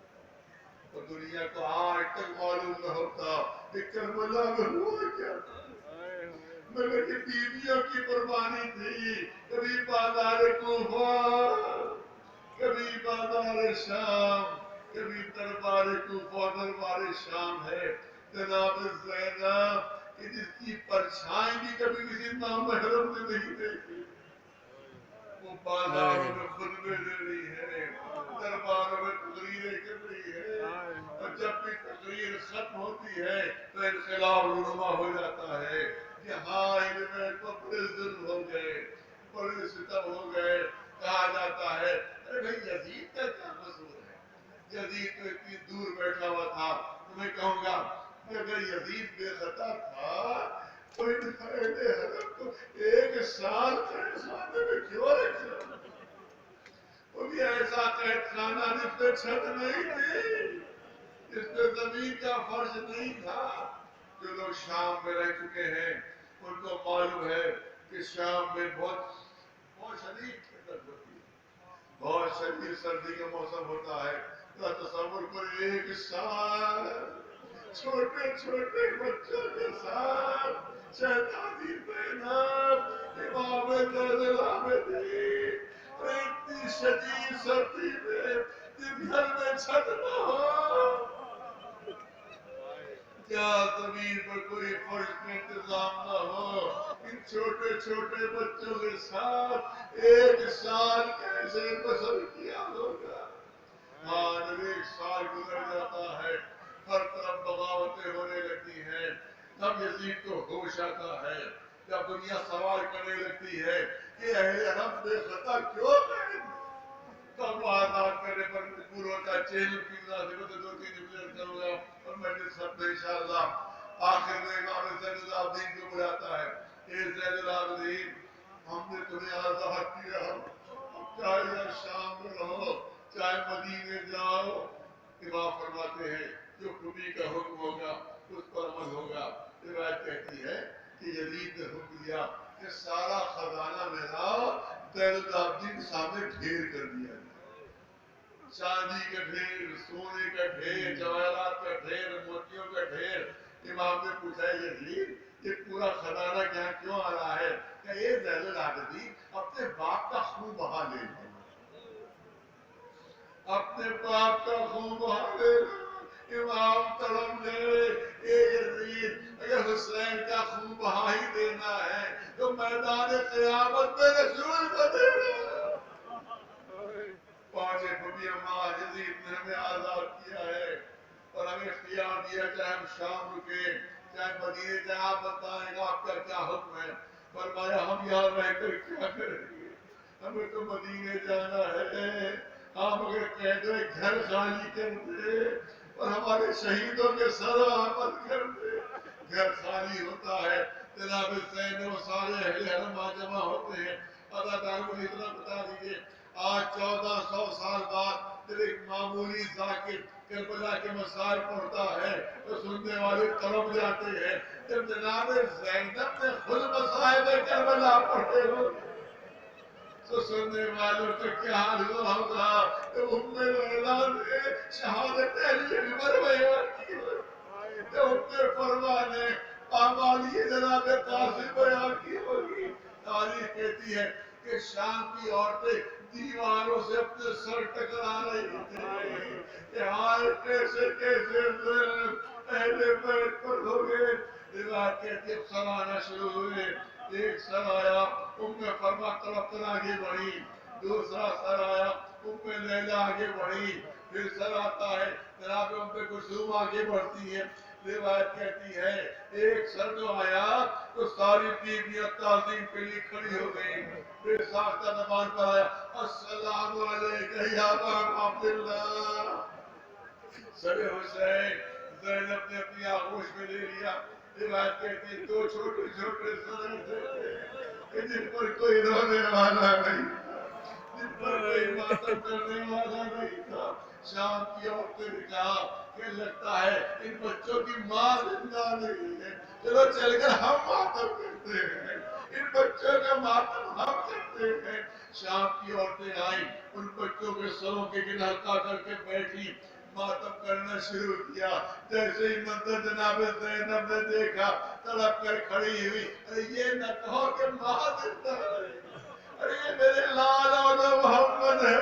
اور دنیا کو آج تک معلوم نہ ہوتا کہ کربلا میں ہوا کیا تھا۔ مگر یہ بیویوں کی قربانی تھی، کبھی بازار کوفہ، کبھی بازار شام، کبھی دربار کوفہ دربار شام ہے جناب زینب کہ جس کی پرچھائی بھی کبھی کسی نامحرم نے نہیں دیکھی، وہ بازاروں میں خطبے دے رہی ہے، درباروں میں تقریریں کر رہی ہے، اور جب بھی تقریر ختم ہوتی ہے تو انقلاب رونما ہو جاتا ہے کہ ہاں ان میں تو بڑے ظلم ہو گئے، بڑے ستم ہو گئے۔ کہا جاتا ہے ارے بھائی یزید کا کیا قصور ہے، یزید تو اتنی دور بیٹھا ہوا تھا۔ تو میں کہوں گا کہ اگر یزید بے خطا تھا تو ان قائد حرم کو ایک سال قید خانے میں کیوں رکھا؟ وہ بھی ایسا قید خانہ جس پہ چھت نہیں تھی، جس پہ زمین کا فرش نہیں تھا۔ جو لوگ شام میں رہ چکے ہیں ان کو معلوم ہے کہ شام میں بہت شدید ٹھنڈک ہوتی ہے، بہت شدید سردی کا موسم ہوتا ہے۔ ذرا تصور کرو ایک سال چھوٹے چھوٹے بچوں کے ساتھ شہزادی زینب امام زین العابدین اتنی شدید سردی میں جن گھر میں چھت نہ ہو، کیا زمین پر کوئی فرش کا انتظام نہ ہو، ان چھوٹے چھوٹے بچوں کے ساتھ ایک سال کیسے بسر کیا ہوگا؟ ہاں جب ایک سال گزر جاتا ہے ہر طرف بغاوتیں ہونے لگتی ہیں، تب یزید کو ہوش آتا ہے، جب دنیا سوال کرنے لگتی ہے کہ اہل حرم بے خطا کیوں گئے، تب وہ آزاد کرنے پر مجبور ہوتا ہے۔ چیلوں کی مناسبت 2-3 منٹ کروں گا اور میں نے سب انشاءاللہ آخر میں امام زین العابدین کو بلاتا ہے، اے زین العابدین ہم نے تمہیں آزاد کیا، اب چاہے یا شام میں رہو چاہے مدینے جاؤ۔ امام فرماتے ہیں جو خدا کا حکم ہوگا اس پر عمل ہوگا۔ روایت کہتی ہے کہ یزید نے حکم دیا کہ سارا خزانہ میں لاؤ، زین العابدین کے سامنے ڈھیر کر دیا گیا، چاندی کا ڈھیر، سونے کا ڈھیر، جواہرات کا ڈھیر، موتیوں کا ڈھیر۔ امام نے پوچھا یزید یہ پورا خزانہ یہاں کیوں آ رہا ہے؟ کہ یہ زین العابدین اپنے باپ کا خون بہا لے لو، اپنے باپ کا خون بہا لے لو۔ امام تڑپ گئے، اے یزید اگر حسین کا خون بہا ہی دینا ہے تو میدان قیامت میں رسول کو دینا۔ پانچے نبی اماں یزید نے ہمیں آزاد کیا ہے اور ہمیں اختیار دیا، چاہے ہم شام رکے چاہے مدینے جائیں، آپ بتائیں گا آپ کا کیا حکم ہے؟ فرمایا ہم یہاں رہ کر کیا کریں گے، ہمیں تو مدینے جانا ہے۔ آپ اگر کہہ دیں گھر خالی کر دے اور ہمارے شہیدوں کے سر آمد کر دے، گھر خالی ہوتا ہے، جناب حسین وہ سارے اہل حرم جمع ہوتے ہیں۔ اداکار کو اتنا بتا دیجئے، آج 1400 سال بعد جب ایک معمولی ذاکر کربلا کے مسائل پڑھتا ہے تو سننے والے تڑپ جاتے ہیں۔ جب جناب زینب نے خود مصائب کربلا پڑھے ہو تو سننے والوں کا کیا حال ہوا ہوگا؟ جب ام لیلا نے شہادت اہل عمر بیان کی ہو، جب ام فرما نے پامالی جناب قاسم بیان کی ہوگی۔ تاریخ کہتی ہے کہ شام کی عورتیں دیواروں سے اپنے سر ٹکرا رہی تھی کہ ہائے کیسے کیسے اہل بیت پر ہو گئے۔ روایت کہتی ہے سر آنا شروع ہوئے، ایک سر آیا ام فرما طرف کر آگے بڑھی، دوسرا سر آیا ام لیلا آگے بڑھی، پھر سر آتا ہے جناب ام کلثوم آگے بڑھتی ہے۔ روایت کہتی ہے ایک سر جو آیا تو ساری بیویاں تعظیم کے لیے کھڑی ہو گئی، پھر ساختہ زبان پر آیا السلام علیکہ یا ابا عبداللہ۔ سر حسین زینب نے اپنی آغوش میں لے لیا۔ روایت کہتی ہے دو چھوٹے چھوٹے سر تھے کہ جن پر کوئی رونے والا نہیں تھا، جن پر کوئی ماتم کرنے والا نہیں تھا۔ شام کی عورتیں نے کہا کہ لگتا ہے ان بچوں کی ماں زندہ نہیں ہے، چلو چل کر ہم ماتم کرتے ہیں، ان بچوں کا ماتم ہم کرتے ہیں۔ شام کی عورتیں آئیں، ان بچوں کے سروں کے کنارے ہلکا کر کے بیٹھی، ماتم کرنا شروع کیا۔ جیسے ہی منظر جناب زینب نے دیکھا تڑپ کر کھڑی ہوئی، ارے یہ نہ کہو کہ ماں زندہ ہے، ارے یہ میرے لال اور محمد ہے،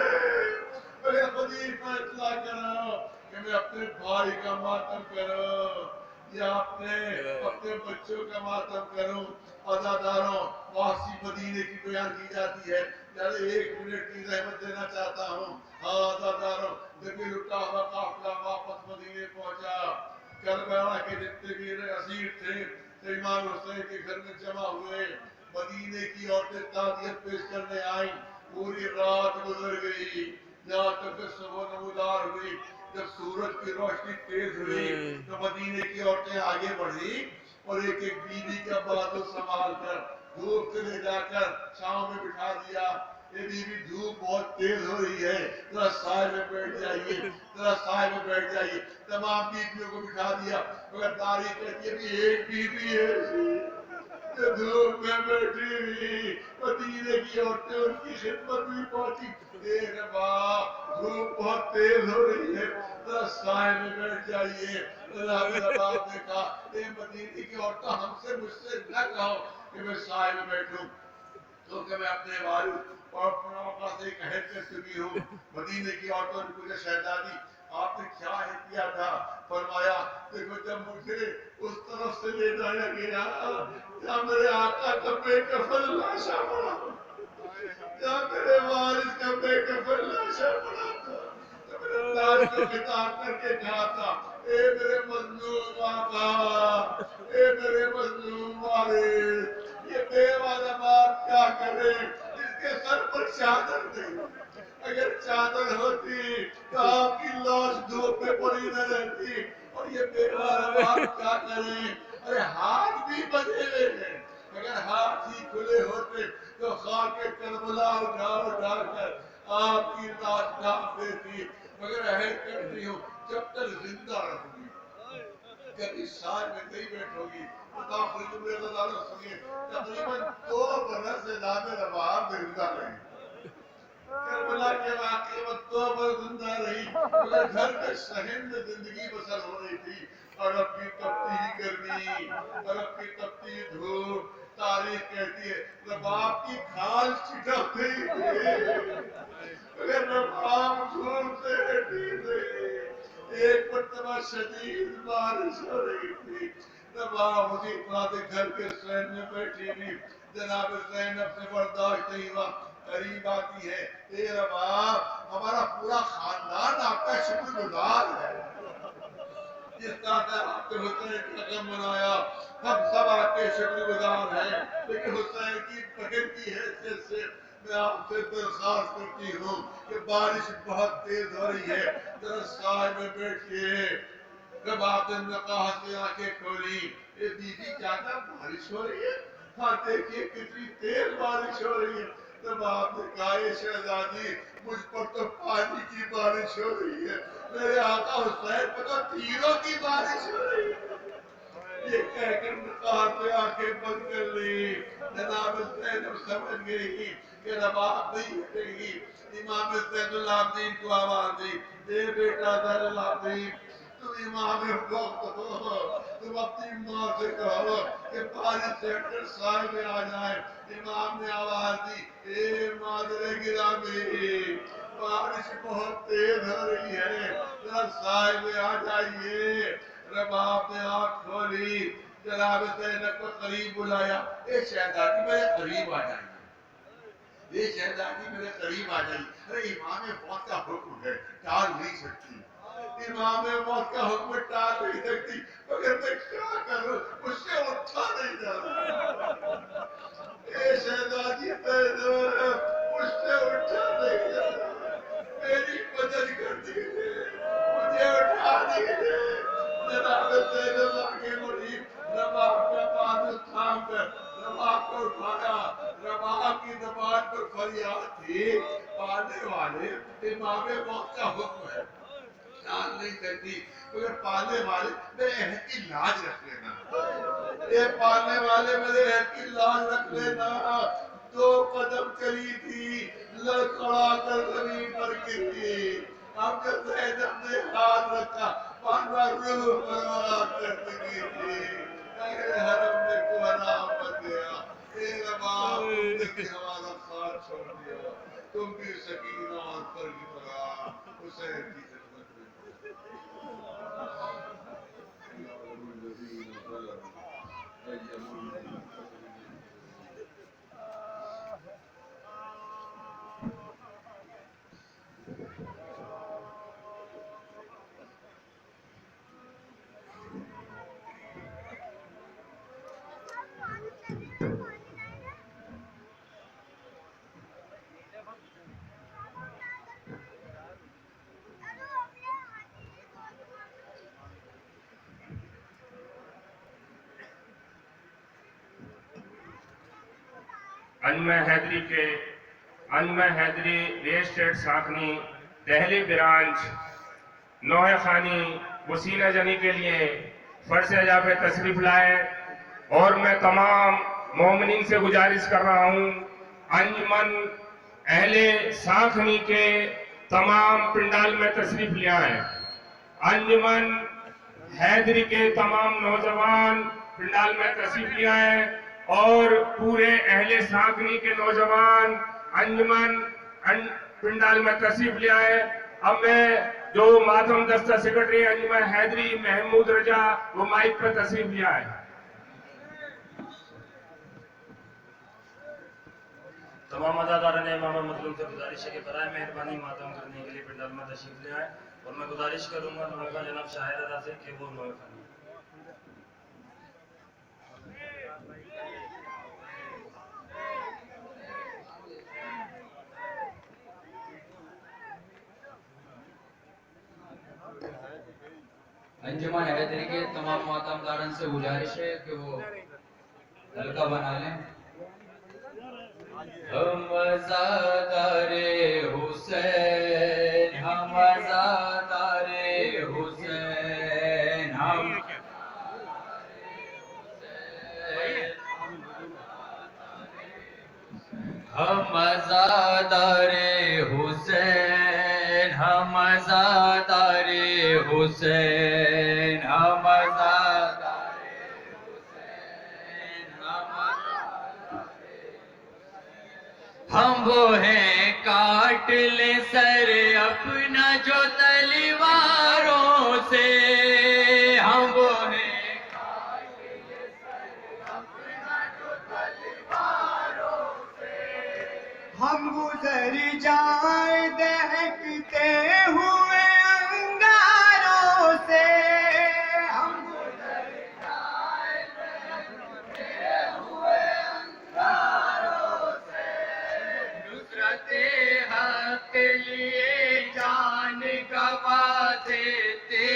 میرے خلیفہ اطلاع کرو کہ میں اپنے بھائی کا ماتم کروں یا اپنے بچوں کا ماتم کروں۔ عزاداروں واپسی مدینے کی بیان کی جاتی ہے، یعنی 1 منٹ کی زحمت دینا چاہتا ہوں۔ ہاں عزاداروں جب یہ رکا ہوا قافلہ واپس مدینے پہنچا، کربلا کے جتنے بھی اسیر تھے امام حسین کے گھر میں جمع ہوئے، مدینے کی عورتیں تعزیت پیش کرنے آئیں، پوری رات گزر گئی یہاں تک کہ صبح نمودار ہوئی۔ جب سورج کی روشنی تیز ہوئی تو مدینے کی عورتیں آگے بڑھی اور ایک ایک بیوی کا بازو سنبھال کر دھوپ سے لے جا کر چھاؤں میں بٹھا دیا۔ یہ بیوی دھوپ بہت تیز ہو رہی ہے، ذرا سائے میں بیٹھ جائیے، ذرا سائے میں بیٹھ جائیے۔ تمام بیویوں کو بٹھا دیا، مگر تاریخ کہتی ہے کہ ایک بیوی ہے جو دھوپ میں بیٹھی ہوئی، مدینے کی عورتیں ان کی خدمت میں پہنچی، دیکھ باپ دھوپ بہت تیز ہو رہی ہے، ذرا سائے میں بیٹھ جائیے۔ باپ نے کہا اے مدینے کی عورتیں مجھ سے نہ کہو کہ میں سائے میں بیٹھوں، کیونکہ میں اپنے والد اور اپنے آقا سے ایک عہد کر چکی ہوں۔ مدینے کی عورتوں نے پوچھا شہزادی آپ نے کیا عہد کیا تھا؟ فرمایا دیکھو جب مجھے اس طرف سے لے جایا گیا جہاں میرے آقا کا بے کفن لاشا پڑا، جہاں میرے والد کا بے کفن لاشا پڑا تھا، تو میں نے تاج کو خطاب کر کے کہا تھا اے میرے مظلوم آقا، اے میرے مظلوم والد، یہ بے والا باپ کیا کرے، اس کے سر پر چادر نہیں، اگر چادر ہوتی تو آپ کی لاش دھوپ میں پڑی نہ رہتی، اور یہ بے والا باپ کیا کرے، ارے ہاتھ بھی بندھے ہوئے ہیں، اگر ہاتھ ہی کھلے ہوتے تو خاک کربلا اٹھا اٹھا کر آپ کی لاش ڈھانپ دیتی، مگر عہد کرتی ہوں جب تک زندہ رہوں گی کبھی سال میں نہیں بیٹھوگی تقریباً 2 برس زیادہ رباب زندہ رہی کربلا کے واقعے میں 2 برس زندہ رہی مگر گھر کے صحن میں زندگی بسر ہو رہی تھی عرب کی تپتی گرمی عرب کی تپتی دھوپ تاریخ کہتی ہے رباب کی کھال چٹک گئی مگر رباب دھوپ سے ہٹی نہیں ایک مرتبہ شدید بارش ہو رہی تھی رباب اسی پرانے گھر کے صحن میں بیٹھی ہوئی جناب زینب سے برداشت نہیں ہوا قریب آتی ہے اے رباب ہمارا پورا خاندان آپ کا شکر گزار ہے جس طرح سے آپ کے حسین کا غم منایا ہم سب آپ کے شکر گزار ہیں لیکن حسین کی بہن کی حیثیت سے میں آپ سے درخواست کرتی ہوں کہ بارش بہت تیز ہو رہی ہے ذرا سائے میں بیٹھیے جب آپ نے نقاہت سے آنکھیں کھولی اے بی بی کیا بارش ہو رہی ہے ہاں دیکھیے کتنی تیز بارش ہو رہی ہے جب آپ نے کہا اے شہزادی مجھ پر تو پانی کی بارش ہو رہی ہے میرے آقا حسین پر تو تیروں کی بارش ہو رہی ہے یہ کہہ کر نقاہت سے آنکھیں بند کر لی جناب زینب سمجھ گئی کہ رباب نہیں ہٹے گی امام زین العابدین کو آواز دی اے بیٹا زین العابدین تم امام وقت ہو تم اپنی ماں سے کہو کہ بارش سے ہٹ کر سائے میں آ جائے امام نے آواز دی اے مادر گرامی بارش بہت تیز ہو رہی ہے ذرا سائے میں آ جائیے رباب نے آنکھ کھولی جناب زینب کو قریب بلایا اے شہزادی میرے قریب آ جائیے یہ شہزادی میرے قریب آ جائیے ارے امام موت کا حکم ہے ٹال نہیں سکتی امام موت کا حکم ٹال نہیں سکتی مگر میں کیا کروں مجھ سے اٹھا نہیں جا رہا اے شہزادی مجھ سے اٹھا نہیں جا رہا میری مدد کر دیجیے مجھے اٹھا دیجیے جناب زینب آگے بڑھی رباب کا پاس تھام کر رباب کو اٹھایا رباب کی زبان پر فریاد تھی پالنے والے امام موت کا حکم ہے جان نہیں سکتی مگر پالنے والے میرے عہد کی لاج رکھ لینا اے پالنے والے میرے عہد کی لاج رکھ لینا 2 قدم چلی تھی لڑکڑا کر زمین پر گری اب جب زینب نے ہاتھ رکھا پانوا روح پرواز کرتی تھی اے حرم میں کو حرام بن گیا اے رباب تم نے بھی ہمارا ساتھ چھوڑ دیا تم بھی سکینہ اور پر کی طرح حسین کی خدمت میں انجمن حیدری ریل اسٹیٹ ساکنی دہلی برانچ نوح خانی وسیلہ جنی کے لیے فرش جا پہ تشریف لائے اور میں تمام مومنین سے گزارش کر رہا ہوں انجمن اہل ساکنی کے تمام پنڈال میں تشریف لے آئیں انجمن حیدری کے تمام نوجوان پنڈال میں تشریف لے آئیں اور پورے اہل ساکنی کے نوجوان انجمن پنڈال میں تشریف لے آئے اب میں جو ماتم دستہ سیکرٹری انجمن حیدری محمود رجا وہ مائک پر تشریف لے آئے تمام اداکاران امام مظلوم سے گزارش ہے کہ برائے مہربانی ماتم کرنے کے لیے پنڈال میں تشریف لے آئے اور میں گزارش کروں گا نوحہ جناب شاہر ادا سے کہ وہ نوحہ خانی انجمن حیدری کے تمام ماتم داران سے گزارش ہے کہ وہ حلقہ بنا لیں ہم زادار حسین ہم زادار حسین ہم حسین ہم عزادارِ حسین ہم وہ ہیں کاٹ لے سر اپنا جو تلواروں سے ہم وہ ہیں ہم گزر جائیں دہکتے ہوئے انگاروں سے ہم گزر جائیں دہکتے ہوئے انگاروں سے نصرت حق لیے جان گوا دیتے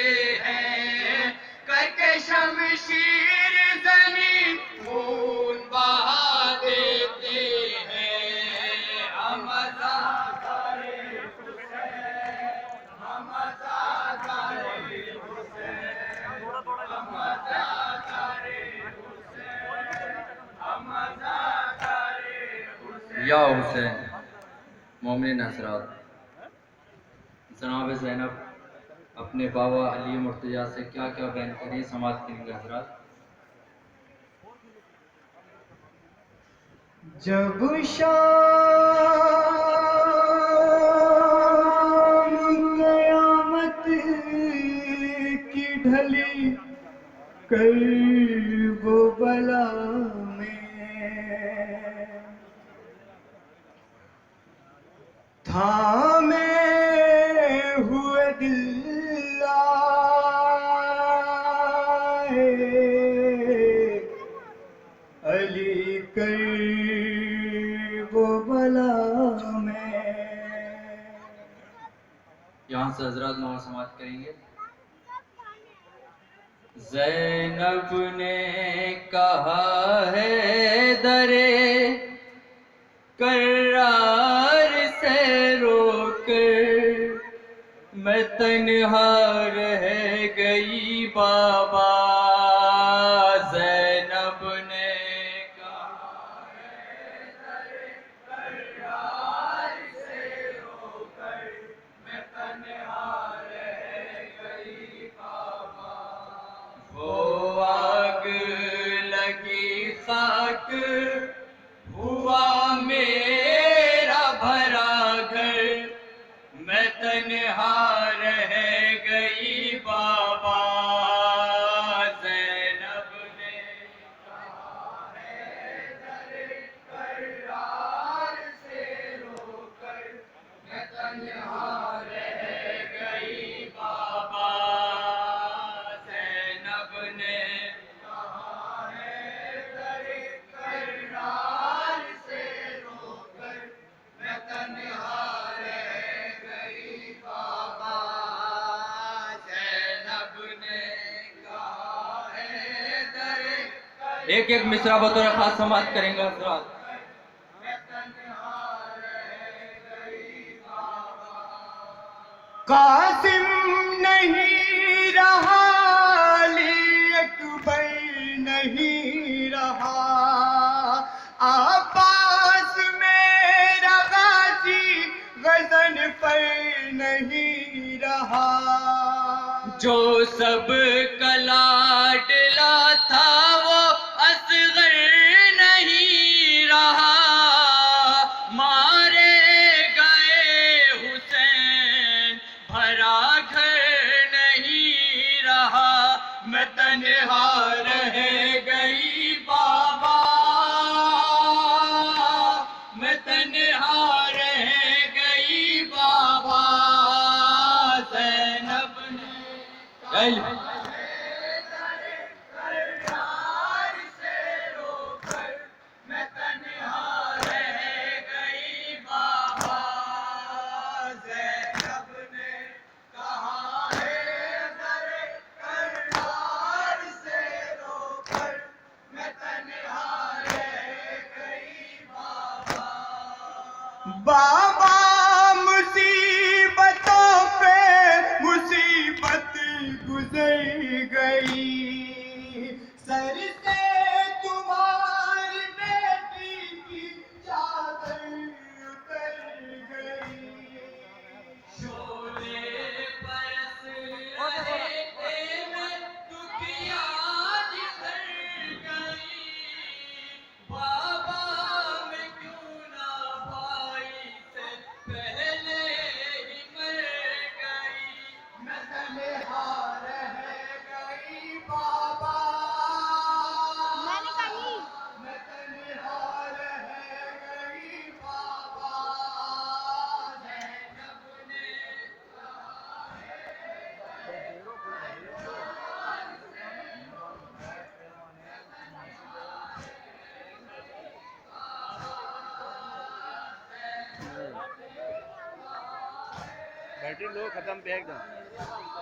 ہیں کر کے شمشیر زمین خون بہا دیتے ہیں ہم عزادارِ حسین ہم عزادارِ حسین ہم عزادارِ حسین ہم عزادارِ حسین یا حسین مومن حضرات جناب زینب اپنے بابا علی مرتضیٰ سے کیا کیا بیان کریں سماعت کریں گے حضرات جب شام قیامت کی ڈھلی کرب و بلا میں تھامے ہوئے دل آئے علی کرب و بلا میں یہاں سے حضرات نوا سماعت کریں گے زینب نے کہا ہے درے کرار سے رو کر میں تنہا رہ گئی بابا زینب نے کہا ہے درے کرار سے رو کر میں تنہا رہ گئی بابا وہ آگ لگی خاک ہوا میرا بھرا گھر میں تنہا رہ گئی بابا زینب نے کہا ہے درے کرار سے رو کر میں تنہا رہ گئی بابا زینب نے کہا ہے درے کرار سے رو کر میں تنہا رہ گئی بابا زینب نے کہا ہے درے ایک ایک مصرع بطور خاص سماعت کریں گے حضرات قاسم نہیں رہا علی اکبر نہیں رہا عباس میرا غازی غزن پر نہیں رہا جو سب کا لاڈلا تھا وہ اصغر نہیں رہا مارے گئے حسین بھرا گھر نہیں رہا میں تنہا رہ گئی بابا میں تنہا رہ گئی بابا زینب نے کرار سے رو کر میں تنہا رہ گئی بابا زینب نے کہا ہے درے کرار سے رو کر میں تنہا رہ گئی بابا بابا مصیبتوں پہ مصیبت گزر گئی سر سے تمہاری بیٹی کی چادر اتر گئی شعلے برس رہے بیٹری لو ختم پھینک دو